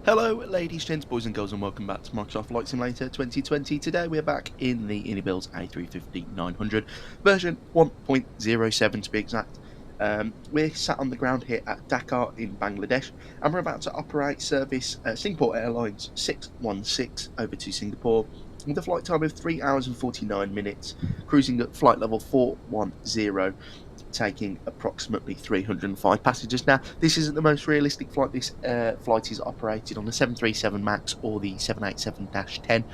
Hello ladies, gents, boys and girls, and welcome back to Microsoft Flight Simulator 2020. Today we're back in the INIBUILDS A350-900 version 1.07 to be exact. We're sat on the ground here at Dhaka in Bangladesh, and we're about to operate service Singapore Airlines 616 over to Singapore with a flight time of 3 hours and 49 minutes, cruising at flight level 410. Taking approximately 305 passengers. Now, this isn't the most realistic flight. This flight is operated on the 737 MAX or the 787-10.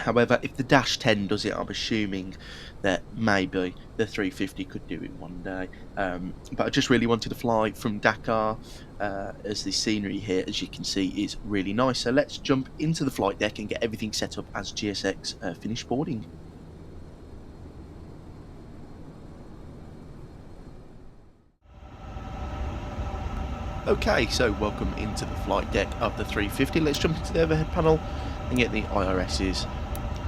However, if the -10 does it, I'm assuming that maybe the 350 could do it one day. But I just really wanted to fly from Dhaka, as the scenery here, as you can see, is really nice. So let's jump into the flight deck and get everything set up as GSX finish boarding. Okay, so welcome into the flight deck of the 350. Let's jump into the overhead panel and get the IRSs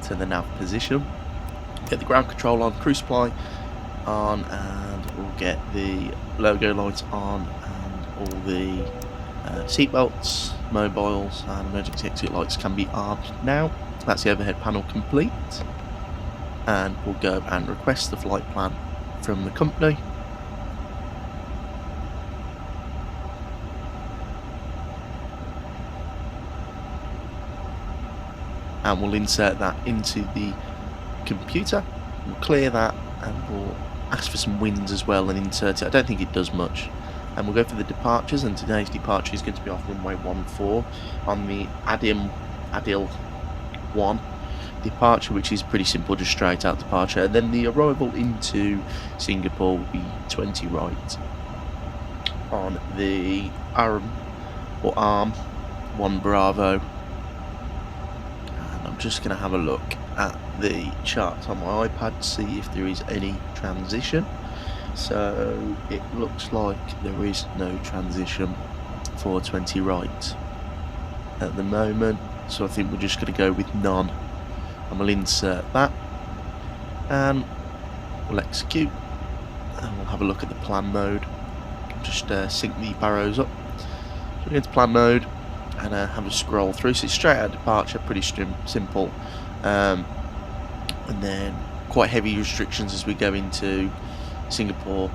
to the nav position. Get the ground control on, cruise supply on, and we'll get the logo lights on and all the seat belts, mobiles and emergency exit lights can be armed now. That's the overhead panel complete, and we'll go and request the flight plan from the company. And we'll insert that into the computer. We'll clear that and we'll ask for some winds as well and insert it. I don't think it does much. And we'll go for the departures, and today's departure is going to be off runway 14 on the Adil 1 departure, which is pretty simple, just straight out departure. And then the arrival into Singapore will be 20 right on the ARM 1 Bravo. Just going to have a look at the charts on my iPad to see if there is any transition. So it looks like there is no transition for 20 right at the moment, so I think we're just going to go with none, and we'll insert that and we'll execute, and we'll have a look at the plan mode. Just sync the barrows up, so we go into plan mode and have a scroll through. So it's straight out departure, pretty simple, and then quite heavy restrictions as we go into Singapore,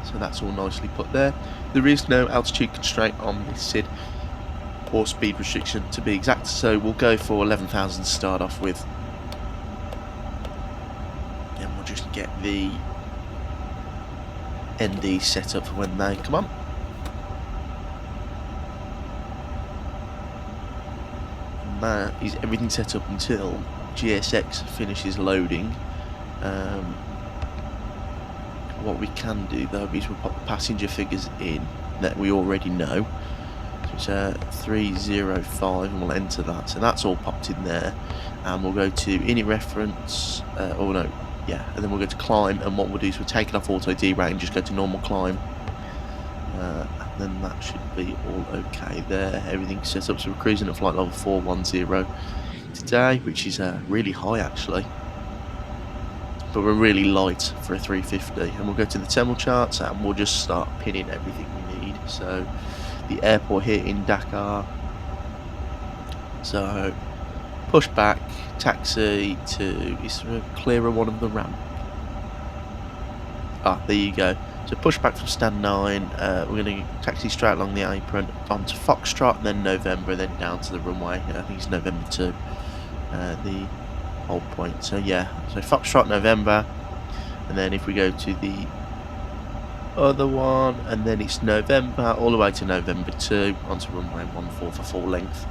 so that's all nicely put there. There is no altitude constraint on this SID or speed restriction to be exact, so we'll go for 11,000 to start off with, and we'll just get the ND set up for when they come on. That is everything set up until GSX finishes loading. What we can do though is we'll pop the passenger figures in that we already know. So it's 305, and we'll enter that. So that's all popped in there, and we'll go to ini reference, and then we'll go to climb, and what we'll do is we'll take it off auto derate and just go to normal climb. And then that should be all okay there. Everything's set up, so we're cruising at flight level 410 today, which is really high actually, but we're really light for a 350. And we'll go to the terminal charts and we'll just start pinning everything we need. So the airport here in Dhaka, so Pushback, taxi to, is there a clearer one of the ramp? Ah, there you go. So Pushback from stand 9, we're going to taxi straight along the apron onto Foxtrot, then November, then down to the runway. I think it's November 2, the whole point. So yeah, so Foxtrot, November, and then if we go to the other one, and then it's November all the way to November 2 onto runway 14 for full length.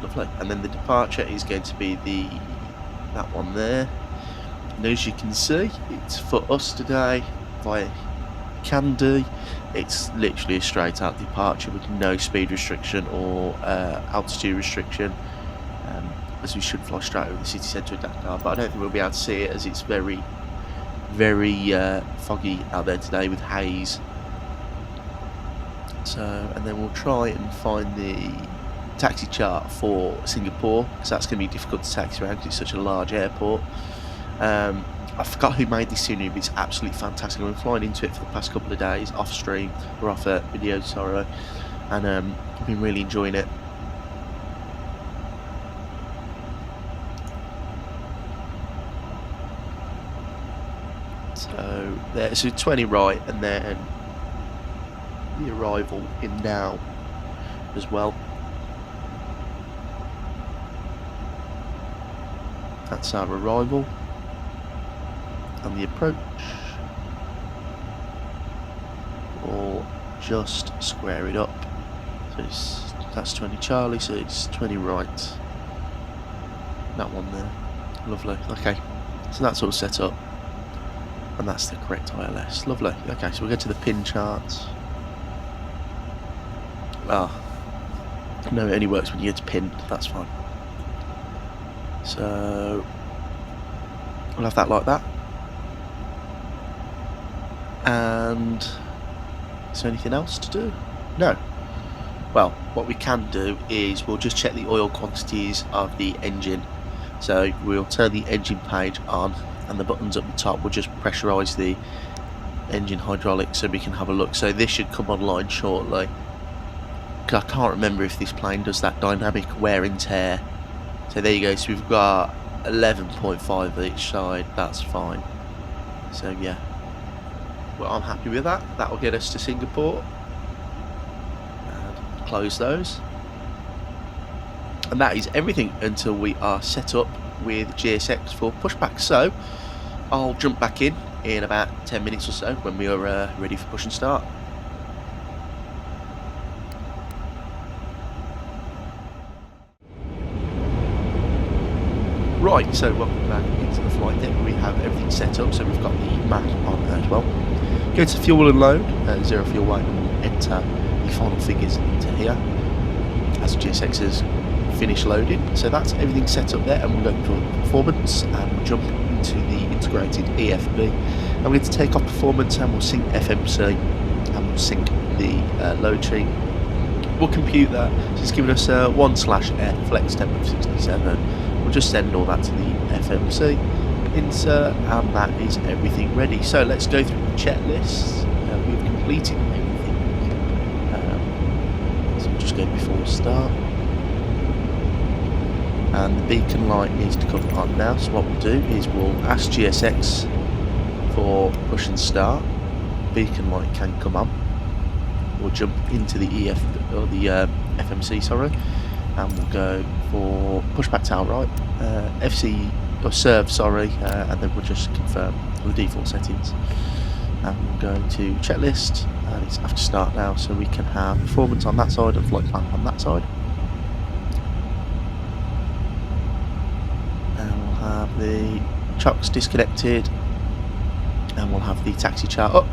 Lovely. And then the departure is going to be that one there. And as you can see, it's for us today via Candy. It's literally a straight out departure with no speed restriction or altitude restriction, as we should fly straight over the city centre of Dhaka, but I don't think we'll be able to see it as it's very foggy out there today with haze. So, and then we'll try and find the taxi chart for Singapore, because that's going to be difficult to taxi around because it's such a large airport. I forgot who made this scenery, but it's absolutely fantastic. I've been flying into it for the past couple of days, off stream, or off video, sorry. and I've been really enjoying it. So there's a 20 right, and then the arrival in now as well. That's our arrival, and the approach. We'll just square it up. So that's 20 Charlie, so it's 20 right. That one there. Lovely. Okay, so that's all set up, and that's the correct ILS. Lovely. Okay, so we'll go to the pin charts. No, it only works when you get to pin. That's fine. So we'll have that like that. And is there anything else to do? No. Well, what we can do is we'll just check the oil quantities of the engine. So we'll turn the engine page on, and the buttons at the top will just pressurise the engine hydraulics so we can have a look. So this should come online shortly. I can't remember if this plane does that dynamic wear and tear. So there you go. So we've got 11.5 each side. That's fine. So yeah, well, I'm happy with that. That will get us to Singapore. And close those. And that is everything until we are set up with GSX for pushback. So I'll jump back in about 10 minutes or so when we are ready for push and start. Right, so welcome back into the flight deck. We have everything set up, so we've got the map on as well. Go to fuel and load, 0 fuel weight, and we'll enter the final figures into here as GSX has finished loading. So that's everything set up there, and we'll go for performance, and we'll jump into the integrated EFB. And we're going to take off performance, and we'll sync FMC, and we'll sync the load sheet. We'll compute that, so it's giving us 1/F flex temp of 67. We'll just send all that to the FMC, insert, and that is everything ready. So let's go through the checklist. We've completed everything. So we'll just go before start. And the beacon light needs to come on now. So what we'll do is we'll ask GSX for push and start. Beacon light can come on. We'll jump into the FMC, sorry. And we'll go for pushback tail right, FC or serve, sorry, and then we'll just confirm the default settings. And we'll go to checklist, and it's after start now, so we can have performance on that side and flight plan on that side. And we'll have the chocks disconnected, and we'll have the taxi chart up.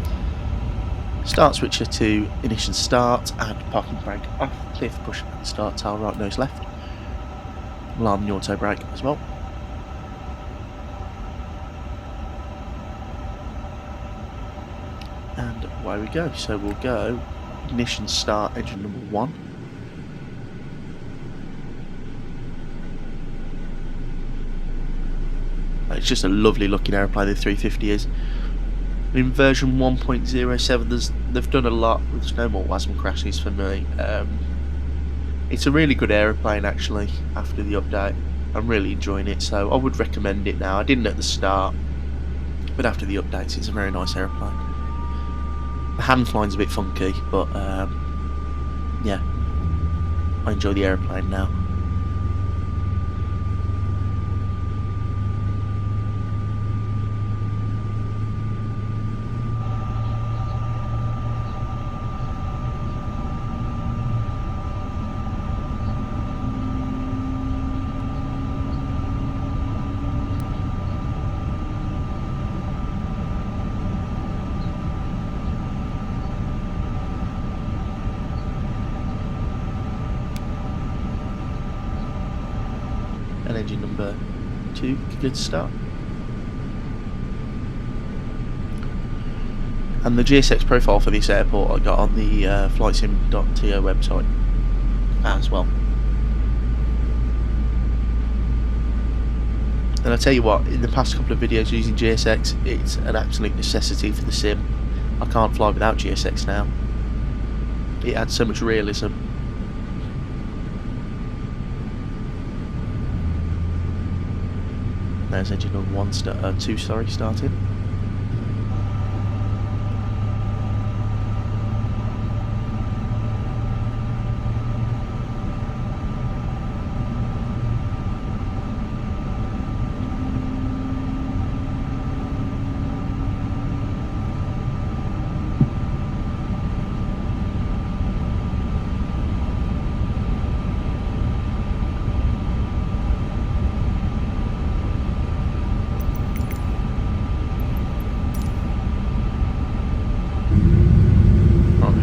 Start switcher to ignition start, and parking brake off. Clear for push and start, tail right, nose left. We'll arm the auto brake as well. And away we go. So we'll go ignition start, engine number 1. It's just a lovely looking aeroplane, the 350 is. In version 1.07, they've done a lot. There's no more WASM crashes for me. It's a really good aeroplane actually after the update. I'm really enjoying it, so I would recommend it now. I didn't at the start, but after the updates it's a very nice aeroplane. The hand flying's a bit funky, but yeah, I enjoy the aeroplane now. And engine number 2 good to start. And the GSX profile for this airport I got on the flightsim.to website as well. And I tell you what, in the past couple of videos using GSX, it's an absolute necessity for the sim. I can't fly without GSX now. it adds so much realism. There's engine number 2, starting.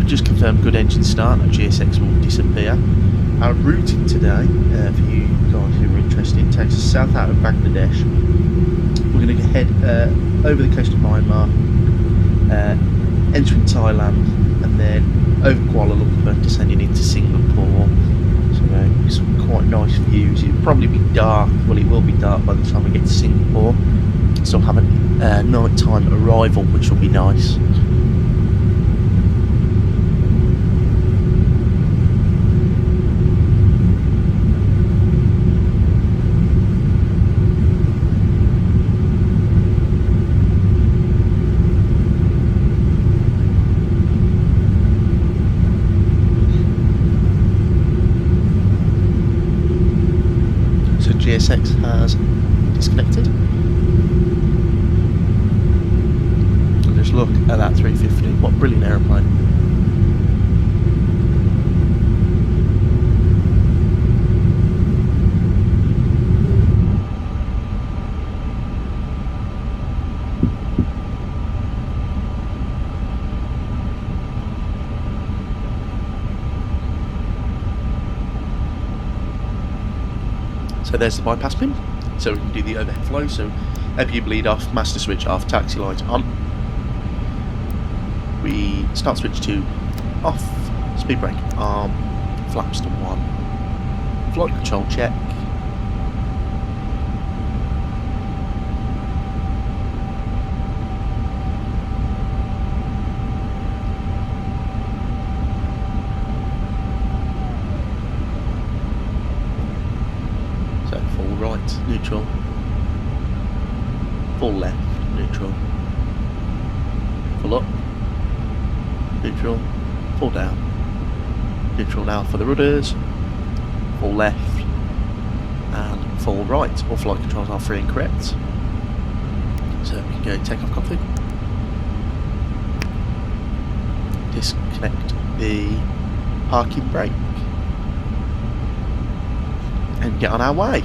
Just confirmed good engine start, no GSX will disappear. Our routing today, for you guys who are interested, takes us south out of Bangladesh. We're going to head over the coast of Myanmar, entering Thailand, and then over Kuala Lumpur, descending into Singapore. So some quite nice views. It'll probably be dark, well it will be dark by the time we get to Singapore. So we'll have a nighttime arrival, which will be nice. GSX has disconnected. And just look at that 350, what a brilliant aeroplane. So there's the bypass pin, so we can do the overhead flow. So APU bleed off, master switch off, taxi light on. We start switch to off, speed brake arm, flaps to 1, flight control check. Right, neutral, full left, neutral, full up, neutral, full down, neutral now for the rudders, full left and full right. All flight controls are free and correct. So we can go takeoff config, disconnect the parking brake and get on our way.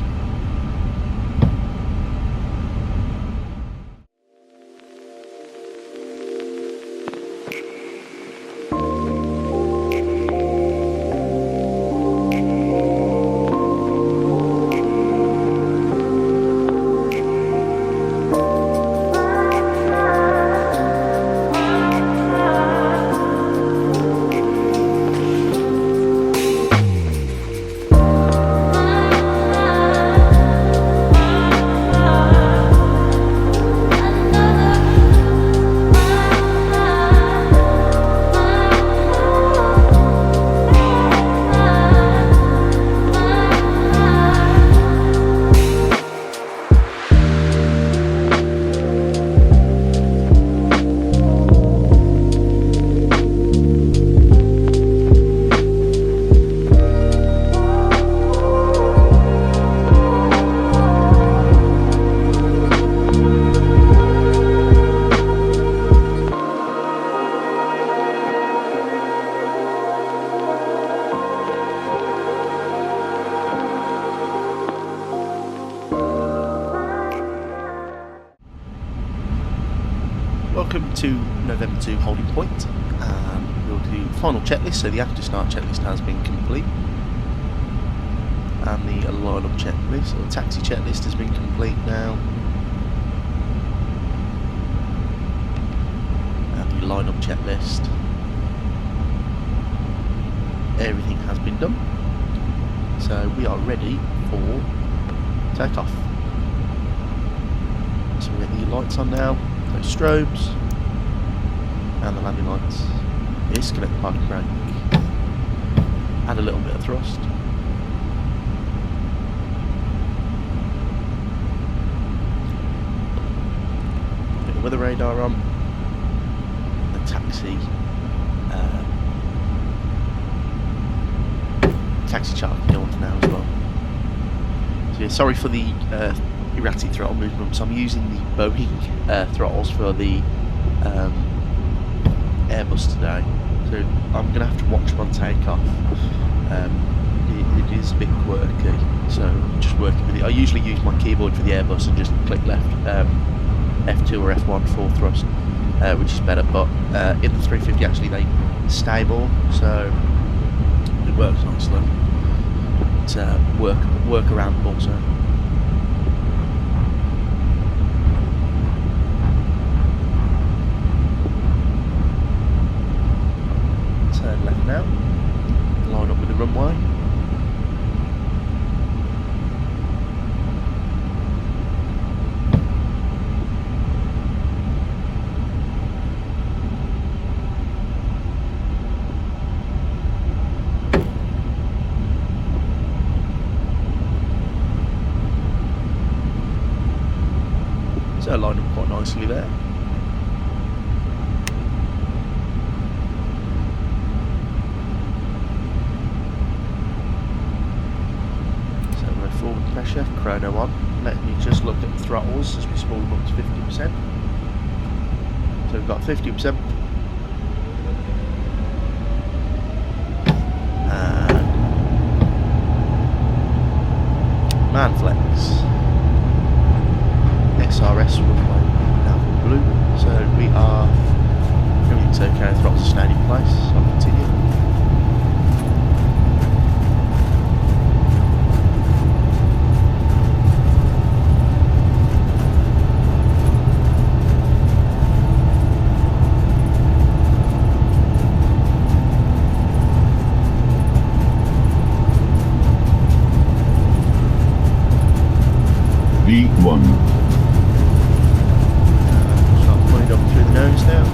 Welcome to November 2 holding point. We'll do final checklist, so the after start checklist has been complete. And the line-up checklist, or taxi checklist, has been complete now. And the line-up checklist. Everything has been done. So we are ready for takeoff. So we get the lights on now, those strobes, and the landing lights. Disconnect the parking brake. a little bit of thrust. Put the weather radar on. The taxi chart north now as well. So yeah, sorry for the erratic throttle movements. I'm using the Boeing throttles for the Airbus today, so I'm going to have to watch them on takeoff. It is a bit quirky, so I'm just working with it. I usually use my keyboard for the Airbus and just click left F2 or F1 full thrust, which is better, but in the 350 actually they stable, so it works nicely. It's work around also. Turn left now, line up with the runway. So line up quite nicely there. Forward pressure, chrono on. Let me just look at the throttles as we spool them up to 50%. So we've got 50%. And man flex. SRS runway now blue. So we are, everything's okay, throttles are staying in place, so I'll continue. V1. Start pulling up through the nose now.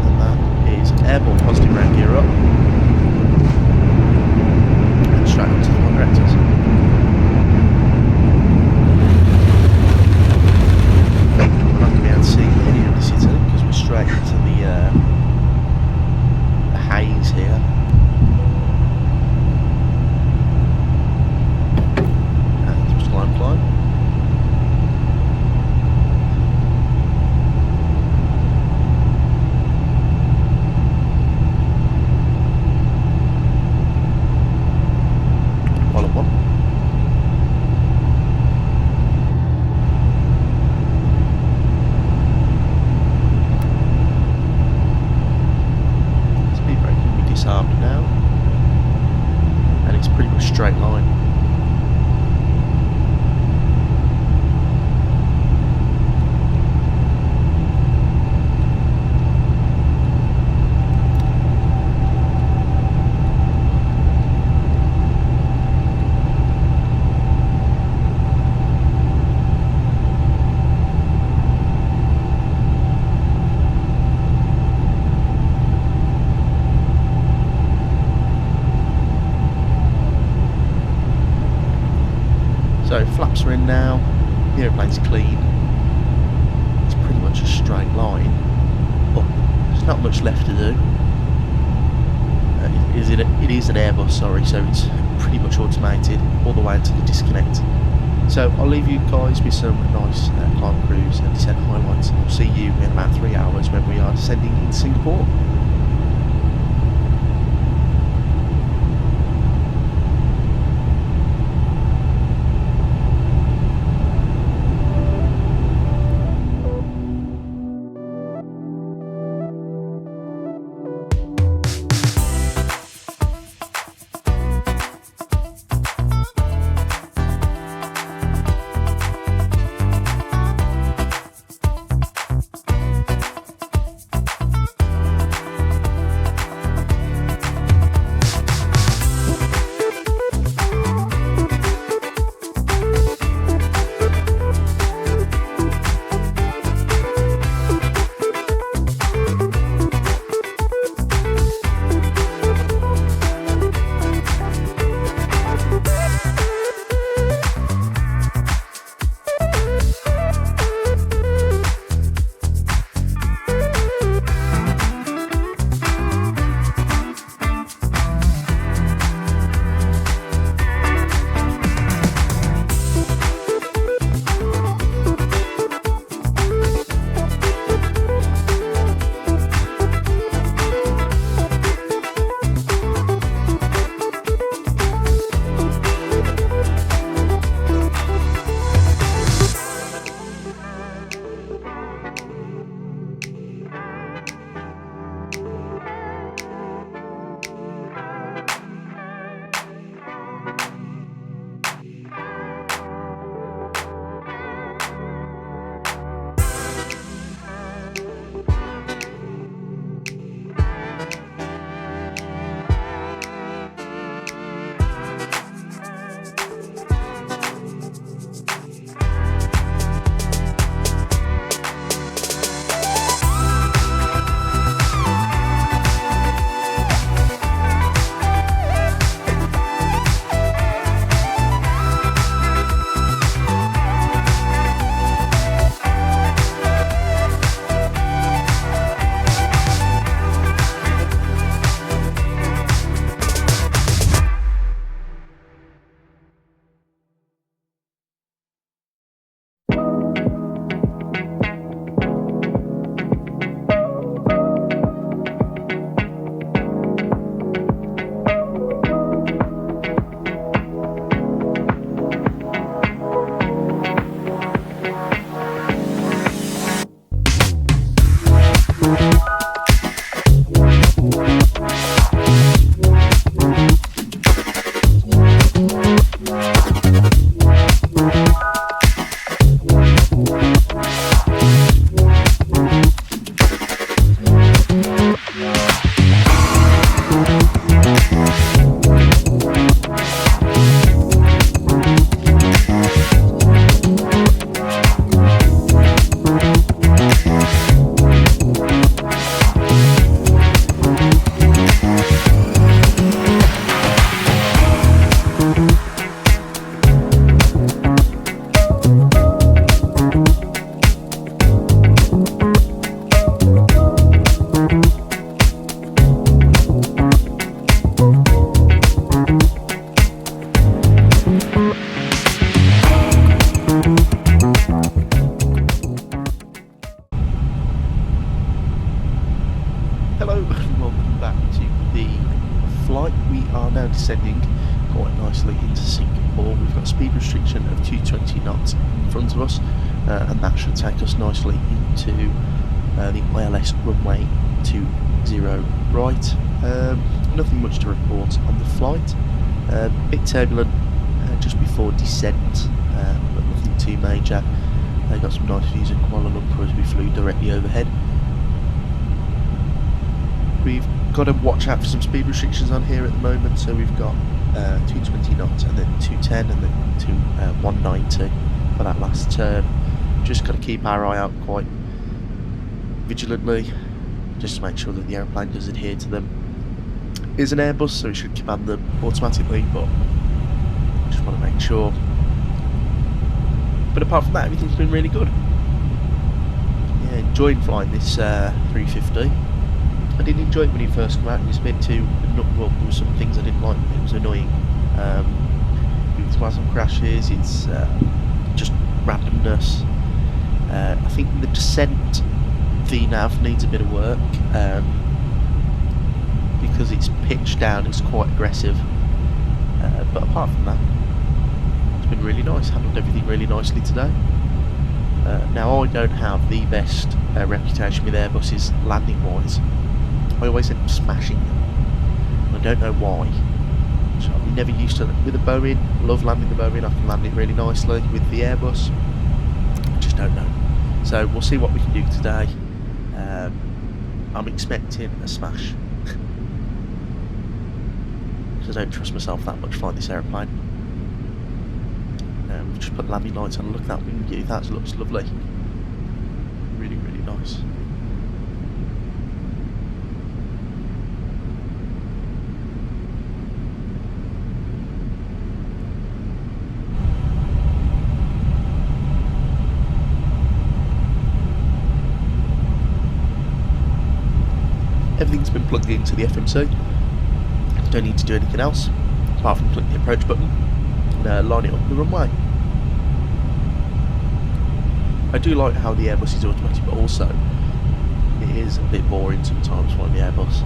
And that is airborne positive round gear up. And straight onto the directors. We're not going to be able to see any of the city because we're straight into the haze here. Climb. Follow one. Speed brake can be disarmed now, and it's pretty much straight line. So flaps are in now, the airplane's clean, it's pretty much a straight line up, there's not much left to do. It is an Airbus, sorry, so it's pretty much automated all the way until the disconnect. So I'll leave you guys with some nice climb cruise and descent highlights, and I'll see you in about 3 hours when we are descending in Singapore. Hello and welcome back to the flight. We are now descending quite nicely into Singapore. We've got a speed restriction of 220 knots in front of us, and that should take us nicely into the ILS runway 20 right. Nothing much to report on the flight. A bit turbulent just before descent, but nothing too major. Got some nice views of Kuala Lumpur as we flew directly overhead. We've got to watch out for some speed restrictions on here at the moment, so we've got 220 knots and then 210 and then 190 for that last turn. Just got to keep our eye out quite vigilantly, just to make sure that the aeroplane does adhere to them. It's an Airbus, so it should command them automatically, but just want to make sure. But apart from that, everything's been really good. Yeah, enjoyed flying this 350. I didn't enjoy it when it first came out. It was a bit too, well, there were some things I didn't like. It was annoying. It's had some crashes. It's just randomness. I think the descent VNAV needs a bit of work because it's pitched down. It's quite aggressive. But apart from that, it's been really nice. Handled everything really nicely today. Now I don't have the best reputation with Airbuses landing wise. I always end up smashing them. I don't know why. So I'm never used to with a Boeing. Love landing the Boeing. I can land it really nicely. With the Airbus, I just don't know. So we'll see what we can do today. I'm expecting a smash. Because I don't trust myself that much flying this aeroplane. We've just put landing lights on. Look at that wing view. That looks lovely. Really, really nice. Everything's been plugged into the FMC. Don't need to do anything else apart from click the approach button and line it up the runway. I do like how the Airbus is automatic, but also it is a bit boring sometimes flying the Airbus.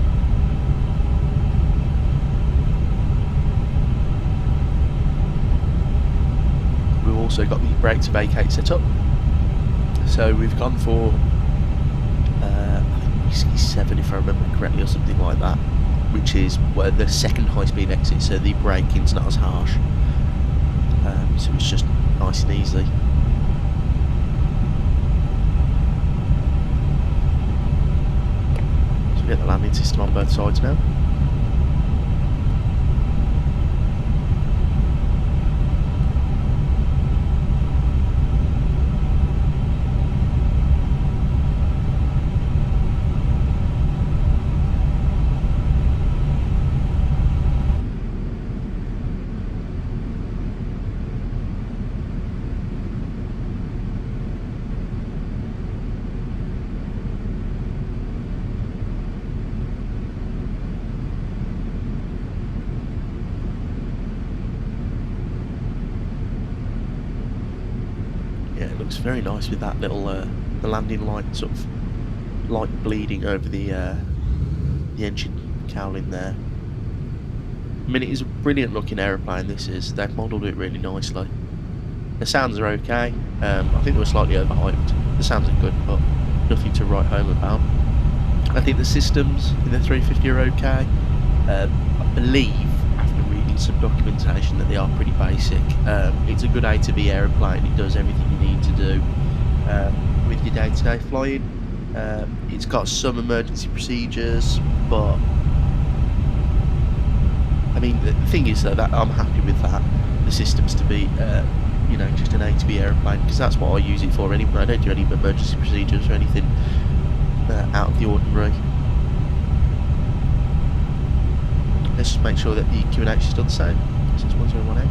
We've also got the brake to vacate set up, so we've gone for Whiskey 7 if I remember correctly, or something like that, which is where the second high speed exit, so the braking's not as harsh, so it's just nice and easy. So we get the landing system on both sides now. It looks very nice with that little the landing light sort of light bleeding over the engine cowling there. I mean, it is a brilliant looking aeroplane. This is, they've modelled it really nicely. The sounds are okay. I think they were slightly overhyped. The sounds are good, but nothing to write home about. I think the systems in the 350 are okay. I believe, after reading some documentation, that they are pretty basic. It's a good A to B aeroplane. It does everything you need to do with your day-to-day flying. It's got some emergency procedures, but I mean, the thing is though, that I'm happy with that. The systems to be, you know, just an A to B aeroplane, because that's what I use it for anyway. I don't do any emergency procedures or anything out of the ordinary. Let's just make sure that the QNH is still the same. So it's 1018.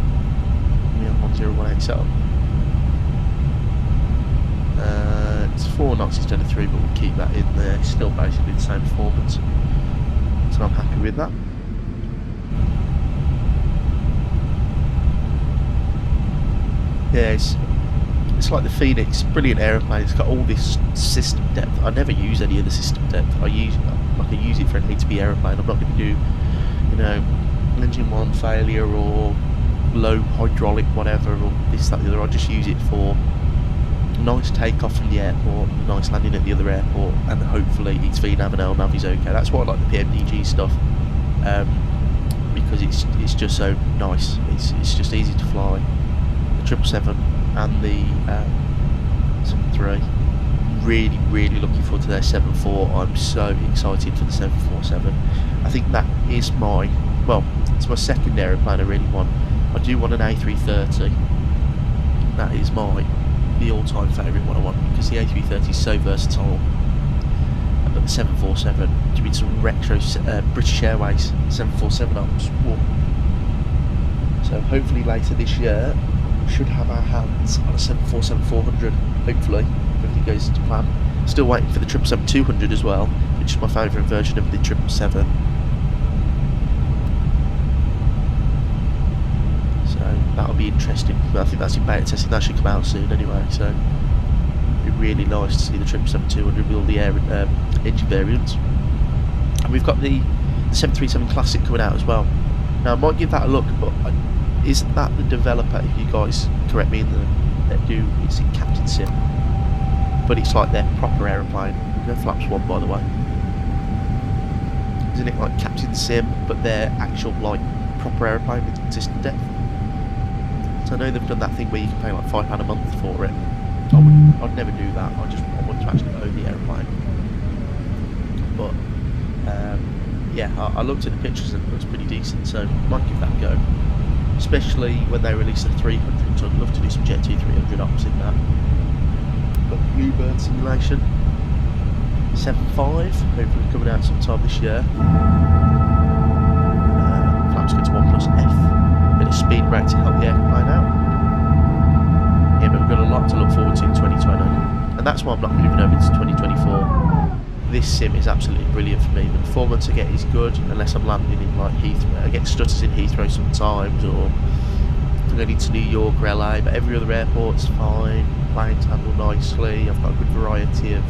We have 1018 set up. It's 4 knots instead of 3, but we'll keep that in there. It's still basically the same performance. So I'm happy with that. Yeah, it's like the Phoenix, brilliant aeroplane. It's got all this system depth. I never use any of the system depth. I use it for an ATB aeroplane. I'm not going to do, you know, engine one failure or low hydraulic whatever or this that the other. I just use it for nice takeoff from the airport, nice landing at the other airport, and hopefully its VNAV and LNAV is okay. That's why I like the PMDG stuff, because it's just so nice. It's just easy to fly. The 777 and the 73. Really looking forward to their 74. I'm so excited for the 747. I think that is it's my second aeroplane I really want. I do want an A330. That is the all-time favourite one I want, because the A330 is so versatile. But the 747, to be some retro British Airways 747 arms. So hopefully later this year we should have our hands on a 747-400. Hopefully, if everything goes to plan. Still waiting for the 777-200 as well, which is my favourite version of the 777. So that'll be interesting. I think that's in beta testing. That should come out soon anyway. So it'd be really nice to see the 777-200 with all the engine variants. And we've got the 737 Classic coming out as well. Now I might give that a look, but isn't that the developer? If you guys correct me, it's in Captain Sim, but it's like their proper aeroplane. No flaps one, by the way. Isn't it like Captain Sim, but their actual like proper aeroplane with consistent depth? So I know they've done that thing where you can pay like £5 a month for it. I'd never do that. I want to actually own the aeroplane. But yeah, I looked at the pictures and it looks pretty decent, so might give that a go. Especially when they release the 300, so I'd love to do some Jet 2 300 ops in that. Got Bluebird simulation 7.5, hopefully coming out sometime this year. Flaps go to 1 plus F. Bit of speed brake to help the airplane out. Yeah, but we've got a lot to look forward to in 2020, and that's why I'm not moving over to 2024. This sim is absolutely brilliant for me. The performance I get is good, unless I'm landing in like Heathrow. I get stutters in Heathrow sometimes, or I'm going into New York or LA, but every other airport's fine. Planes handle nicely. I've got a good variety of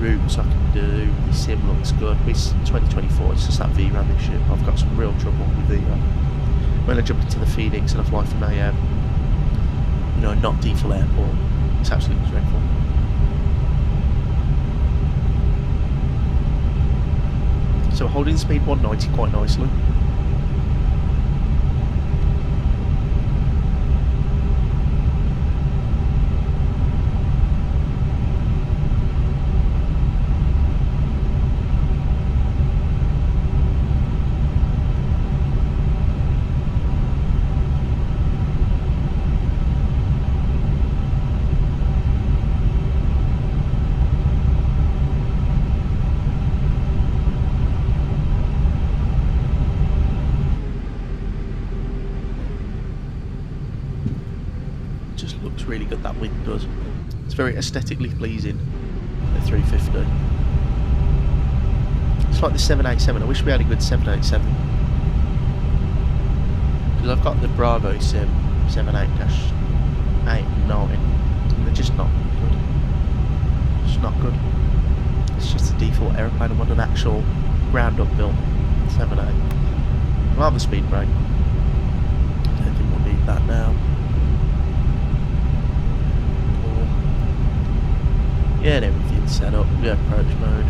routes I can do. The sim looks good. It's 2024, it's just that VRAM issue. I've got some real trouble with the when I jump into the Phoenix and I fly from a not default airport. It's absolutely dreadful. So holding speed 190 quite nicely. Really good, that wind does. It's very aesthetically pleasing, the 350. It's like the 787. I wish we had a good 787, because I've got the Bravo Sim 78-8 and 9, and they're just not good. It's not good. It's just a default aeroplane. I want an actual ground up built 78. I'll have the speed brake. I don't think we'll need that now. Yeah, everything's set up. We have approach mode.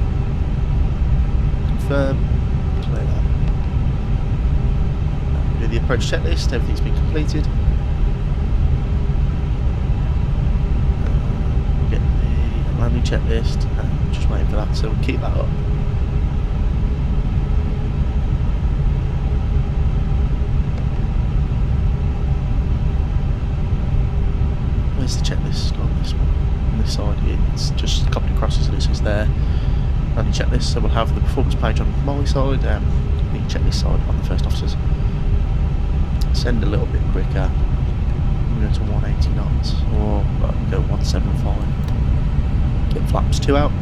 Confirm. Play that. We do the approach checklist. Everything's been completed. Get the landing checklist. Just waiting for that, so we'll keep that up. Where's the checklist on this one? This side, it's just copied across as it says there, and the checklist. So we'll have the performance page on my side and the checklist side on the first officers. Send a little bit quicker. I'm going to 180 knots, or go 175. Get flaps 2 out,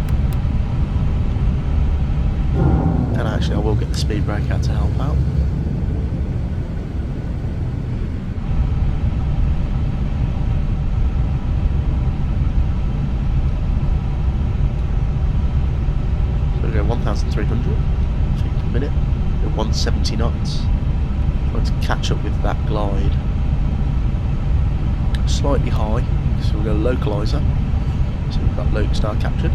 and actually I will get the speed brake out to help out. 2,300 feet per minute at 170 knots. Trying to catch up with that glide. Slightly high, so we'll go localizer. So we've got local star captured.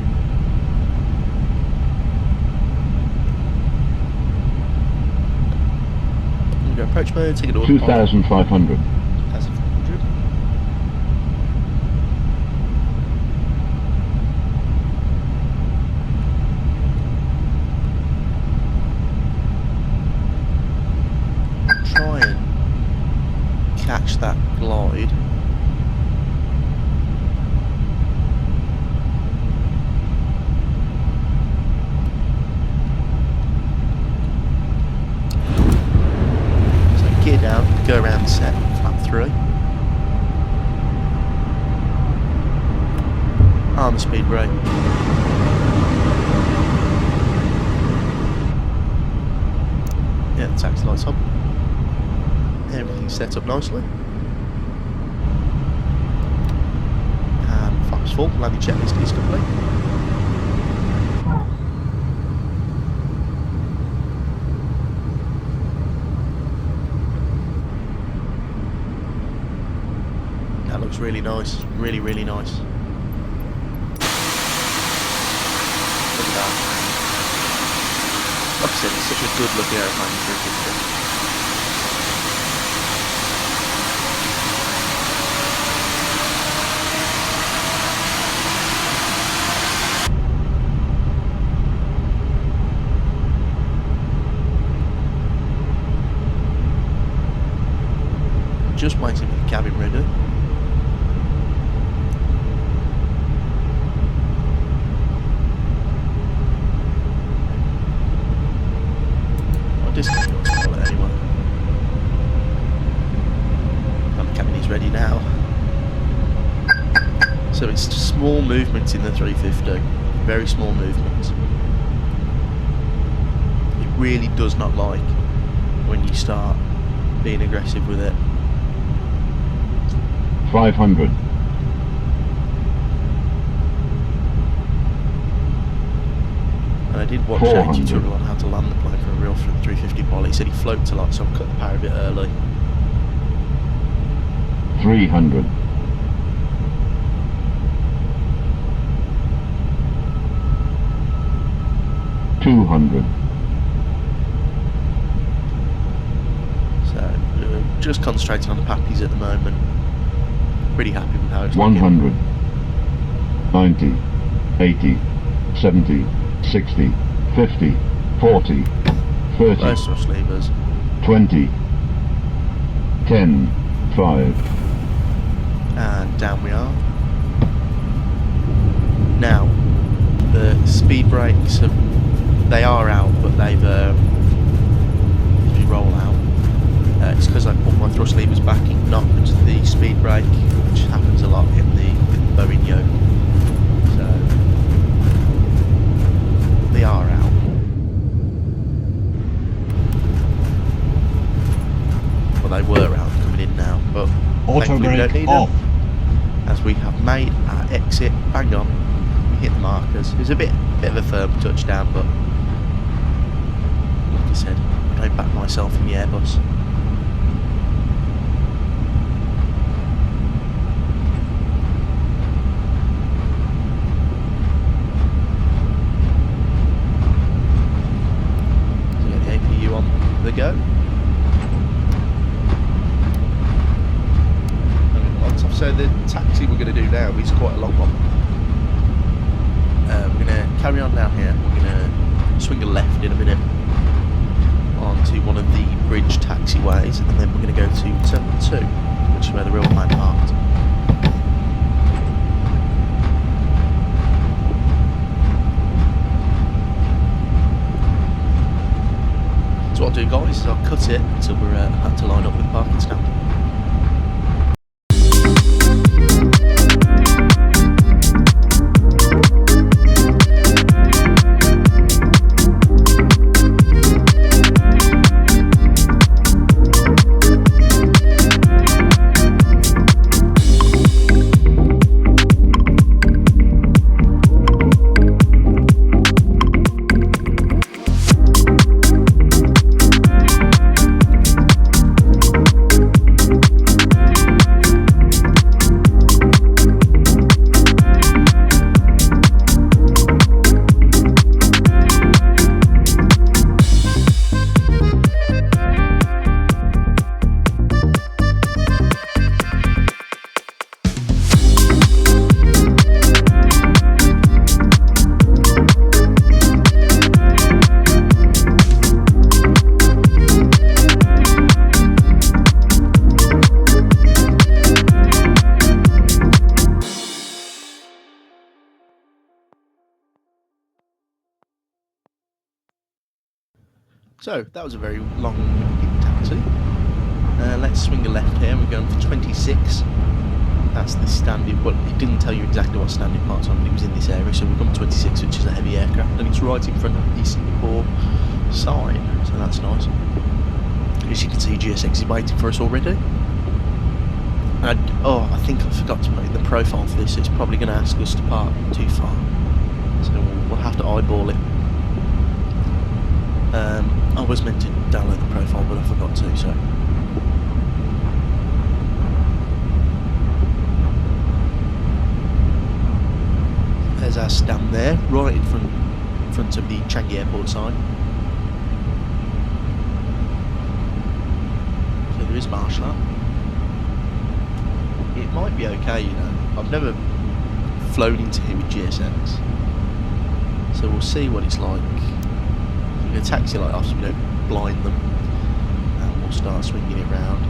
We'll go approach mode, take it all 2,500. 2,500. Try and catch that glide. So gear down, go around set, flap through. Arm the speed brake. Yeah, the taxi light's on. Everything's set up nicely. And flaps full, landing checklist is complete. That looks really nice, really, really nice. Look at that. Like I said, it's such a good looking aeroplane, the 350. Just waiting for the cabin ready. I'll disconnect it anyway. And the cabin is ready now. So it's small movements in the 350, very small movements. It really does not like when you start being aggressive with it. 500. And I did watch a tutorial on how to land the plane for a real 350 pilot. He said he floats a lot, so I cut the power a bit early. 300. 200. So just concentrating on the pappies at the moment. Pretty happy with how it's 100. 90. 80. 70. 60. 50. 40. 30. Those thrust levers. 20. 10. 5. And down we are. Now, the speed brakes have, they are out, but they've as we roll out. It's because I put my thrust levers back and knocked the speed brake, which happens a lot in the Boeing yoke. So they are out. Well, they were out, coming in now, but auto we don't need brake off. them, as we have made our exit bang on. We hit the markers. It was a bit of a firm touchdown, but like I said, I don't back myself in the Airbus. So get the APU on the go. So the taxi we're going to do now is quite a long one. We're going to carry on down here. We're going to swing a left in a minute onto one of the bridge taxiways, and then we're going to go to Terminal 2, which is where the real plane parked. So what I'll do, guys, is I'll cut it until we're had to line up with the parking stand. So that was a very long taxi. Let's swing a left here. We're going for 26. That's the standard. Well, it didn't tell you exactly what standard parts on, but it was in this area. So we've gone 26, which is a heavy aircraft, and it's right in front of the Singapore sign. So that's nice. As you can see, GSX is waiting for us already. And I think I forgot to put in the profile for this. So it's probably going to ask us to park too far. So we'll have to eyeball it. I was meant to download the profile, but I forgot to. So. There's our stand there, right in front of the Changi Airport sign. So there is marshal art. It might be okay, you know. I've never flown into here with GSX, so we'll see what it's like. We're going to taxi light off so we don't blind them, and we'll start swinging it round.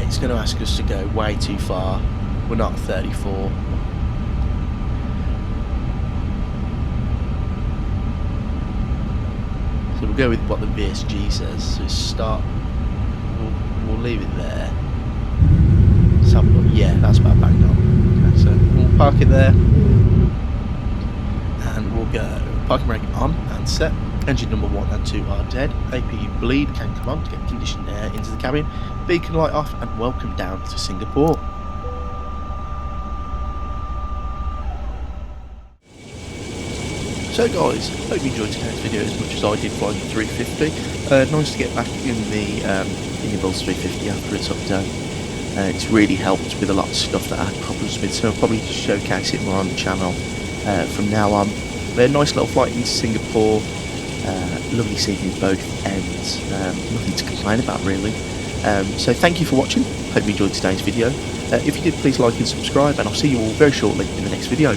It's going to ask us to go way too far. We're not 34. So we'll go with what the VSG says. So start. We'll leave it there. Let's have a look. Yeah, that's about bang on. Okay, so we'll park it there, and we'll go parking brake on and set. Engine number 1 and 2 are dead. APU bleed can come on to get conditioned air into the cabin. Beacon light off, and welcome down to Singapore. So guys, hope you enjoyed today's video as much as I did flying the 350. Nice to get back in the INIBUILDS 350 after its update. It's really helped with a lot of stuff that I had problems with, so I'll probably showcase it more on the channel from now on. But a nice little flight into Singapore. Lovely seeing both ends. Nothing to complain about really. So thank you for watching. Hope you enjoyed today's video. If you did, please like and subscribe, and I'll see you all very shortly in the next video.